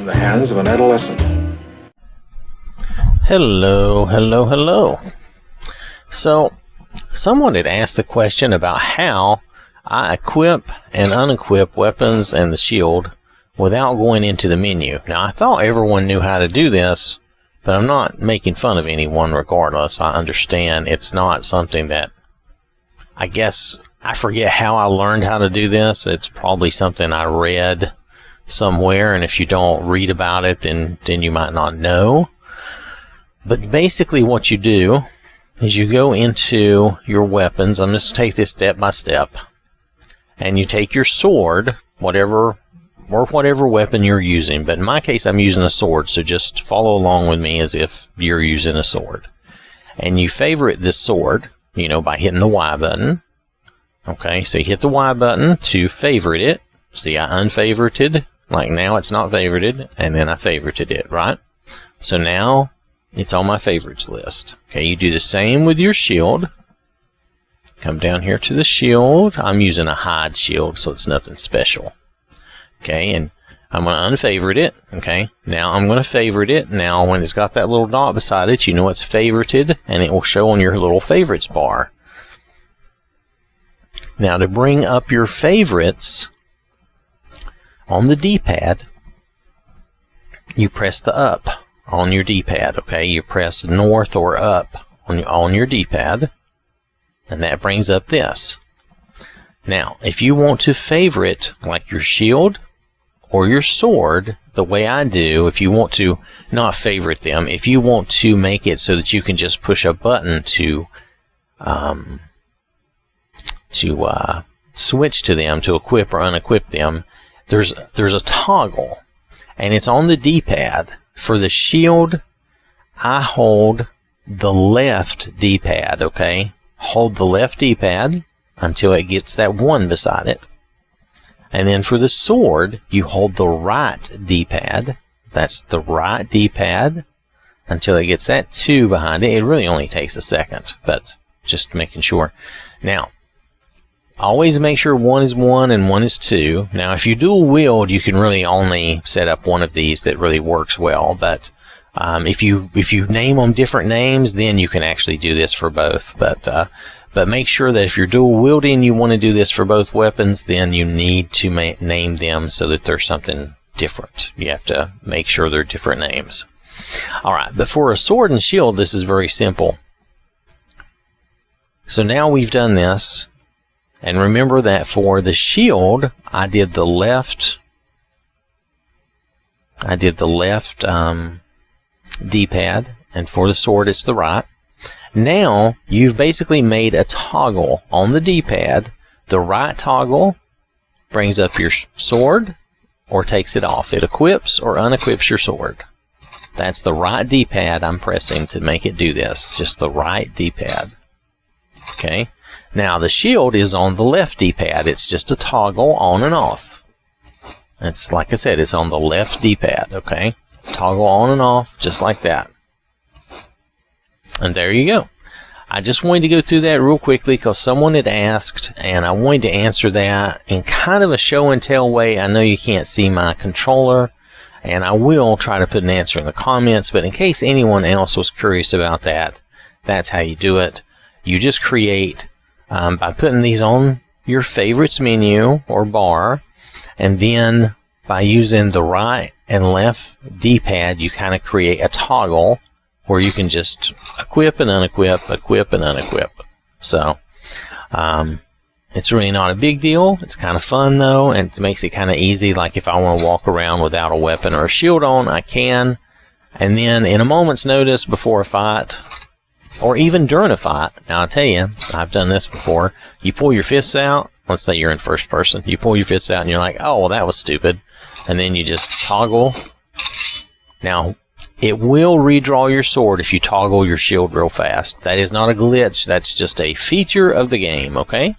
the hands of an adolescent. Hello, hello, hello. So, someone had asked a question about how I equip and unequip weapons and the shield without going into the menu. Now, I thought everyone knew how to do this, but I'm not making fun of anyone regardless. I understand it's not something that, I guess, I forget how I learned how to do this. It's probably something I read somewhere, and if you don't read about it, then you might not know. But basically what you do is you go into your weapons. I'm just going to take this step by step. And you take your sword, whatever weapon you're using. But in my case, I'm using a sword, so just follow along with me as if you're using a sword. And you favorite this sword, by hitting the Y button. Okay, so you hit the Y button to favorite it. See, I unfavorited. Like now it's not favorited, and then I favorited it, right? So now it's on my favorites list. Okay, you do the same with your shield. Come down here to the shield. I'm using a hide shield, so it's nothing special. Okay, and I'm going to unfavorite it. Okay, now I'm going to favorite it. Now, when it's got that little dot beside it, you know it's favorited, and it will show on your little favorites bar. Now, to bring up your favorites on the D-pad, you press the up on your D-pad. Okay, you press north or up on your D-pad, and that brings up this. Now, if you want to favorite like your shield or your sword, the way I do, if you want to not favorite them, if you want to make it so that you can just push a button to switch to them, to equip or unequip them, there's a toggle, and it's on the D-pad. For the shield, I hold the left D-pad, okay? Hold the left D-pad until it gets that 1 beside it. And then for the sword, you hold the right D-pad. That's the right D-pad until it gets that 2 behind it. It really only takes a second, but just making sure. Now, always make sure 1 is 1 and 1 is 2. Now, if you dual wield, you can really only set up one of these that really works well. But if you name them different names, then you can actually do this for both. But make sure that if you're dual wielding, you want to do this for both weapons, then you need to name them so that there's something different. You have to make sure they're different names. All right, but for a sword and shield, this is very simple. So now we've done this. And remember that for the shield, I did the left D-pad, and for the sword, it's the right. Now, you've basically made a toggle on the D-pad. The right toggle brings up your sword or takes it off. It equips or unequips your sword. That's the right D-pad I'm pressing to make it do this. Just the right D-pad. Okay. Now, the shield is on the left D-pad. It's just a toggle on and off. It's like I said, it's on the left D-pad, okay? Toggle on and off, just like that. And there you go. I just wanted to go through that real quickly because someone had asked, and I wanted to answer that in kind of a show and tell way. I know you can't see my controller, and I will try to put an answer in the comments, but in case anyone else was curious about that, that's how you do it. You just create... by putting these on your favorites menu or bar, and then by using the right and left D-pad, you kind of create a toggle where you can just equip and unequip, equip and unequip. So, it's really not a big deal. It's kind of fun though, and it makes it kind of easy. Like if I want to walk around without a weapon or a shield on, I can. And then in a moment's notice before a fight, or even during a fight, now I'll tell you, I've done this before. You pull your fists out. Let's say you're in first person. You pull your fists out and you're like, oh, well, that was stupid. And then you just toggle. Now, it will redraw your sword if you toggle your shield real fast. That is not a glitch. That's just a feature of the game, okay?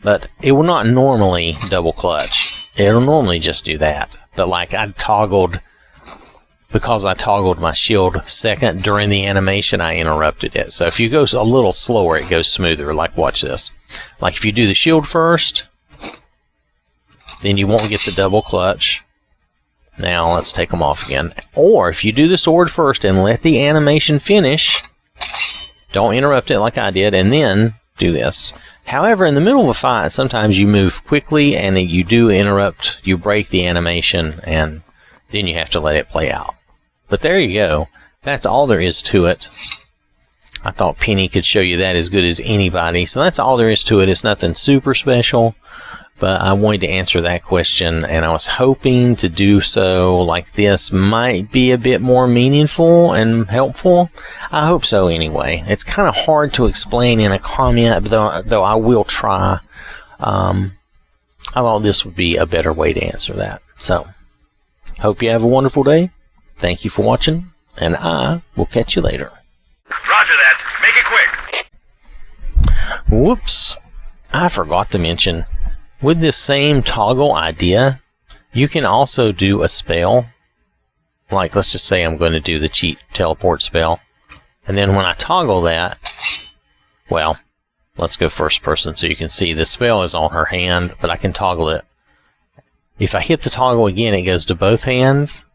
But it will not normally double clutch. It'll normally just do that. But like because I toggled my shield second during the animation, I interrupted it. So if you go a little slower, it goes smoother. Like, watch this. Like, if you do the shield first, then you won't get the double clutch. Now let's take them off again. Or if you do the sword first and let the animation finish, don't interrupt it like I did, and then do this. However, in the middle of a fight, sometimes you move quickly and you do interrupt, you break the animation, and then you have to let it play out. But there you go. That's all there is to it. I thought Penny could show you that as good as anybody. So that's all there is to it. It's nothing super special. But I wanted to answer that question, and I was hoping to do so like this might be a bit more meaningful and helpful. I hope so anyway. It's kind of hard to explain in a comment, though I will try. I thought this would be a better way to answer that. So, hope you have a wonderful day. Thank you for watching, and I will catch you later. Roger that. Make it quick. Whoops. I forgot to mention, with this same toggle idea, you can also do a spell. Like, let's just say I'm going to do the cheat teleport spell. And then when I toggle that, well, let's go first person so you can see the spell is on her hand, but I can toggle it. If I hit the toggle again, it goes to both hands.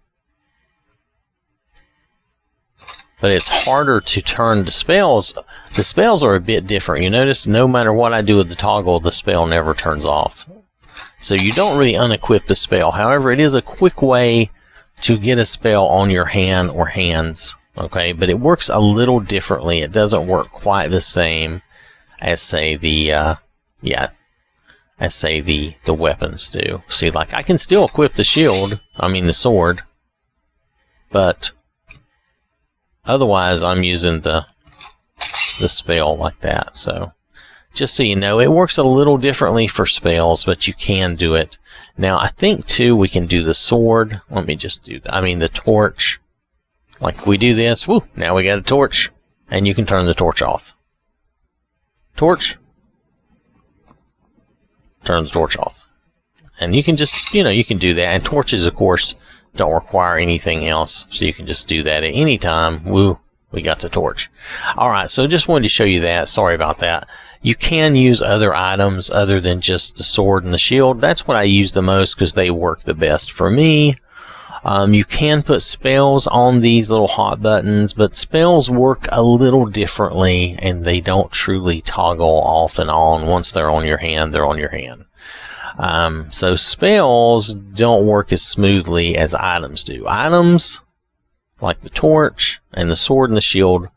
But it's harder to turn the spells. The spells are a bit different. You notice no matter what I do with the toggle, the spell never turns off. So you don't really unequip the spell. However, it is a quick way to get a spell on your hand or hands. Okay, but it works a little differently. It doesn't work quite the same as say the the weapons do. See, like I can still equip the shield. I mean the sword, but otherwise, I'm using the spell like that. So, just so you know, it works a little differently for spells, but you can do it. Now, I think, too, we can do the sword. Let me just do that. I mean, the torch. Like, if we do this, whoo, now we got a torch. And you can turn the torch off. Torch. Turn the torch off. And you can just, you can do that. And torches, of course, don't require anything else, so you can just do that at any time. Woo, we got the torch. Alright, so just wanted to show you that. Sorry about that. You can use other items other than just the sword and the shield. That's what I use the most because they work the best for me. You can put spells on these little hot buttons, but spells work a little differently, and they don't truly toggle off and on. Once they're on your hand, they're on your hand. So spells don't work as smoothly as items do. Items, like the torch and the sword and the shield,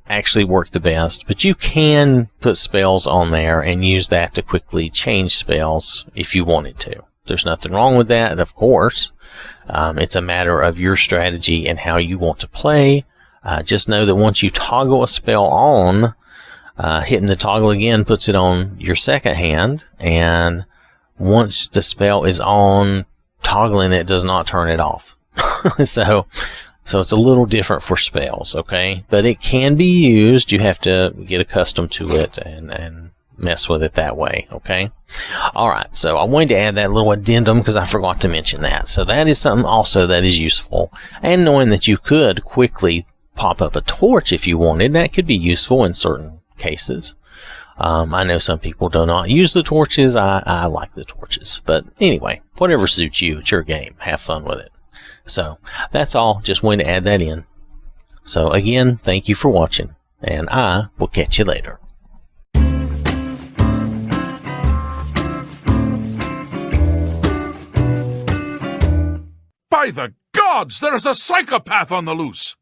actually work the best, but you can put spells on there and use that to quickly change spells if you wanted to. There's nothing wrong with that, of course. It's a matter of your strategy and how you want to play. Just know that once you toggle a spell on, hitting the toggle again puts it on your second hand, and once the spell is on, toggling it does not turn it off. So it's a little different for spells, okay? But it can be used. You have to get accustomed to it and mess with it that way, okay? Alright, so I wanted to add that little addendum because I forgot to mention that. So that is something also that is useful. And knowing that you could quickly pop up a torch if you wanted, that could be useful in certain cases. I know some people do not use the torches. I like the torches. But anyway, whatever suits you, it's your game. Have fun with it. So, that's all. Just wanted to add that in. So, again, thank you for watching, and I will catch you later. By the gods, there is a psychopath on the loose!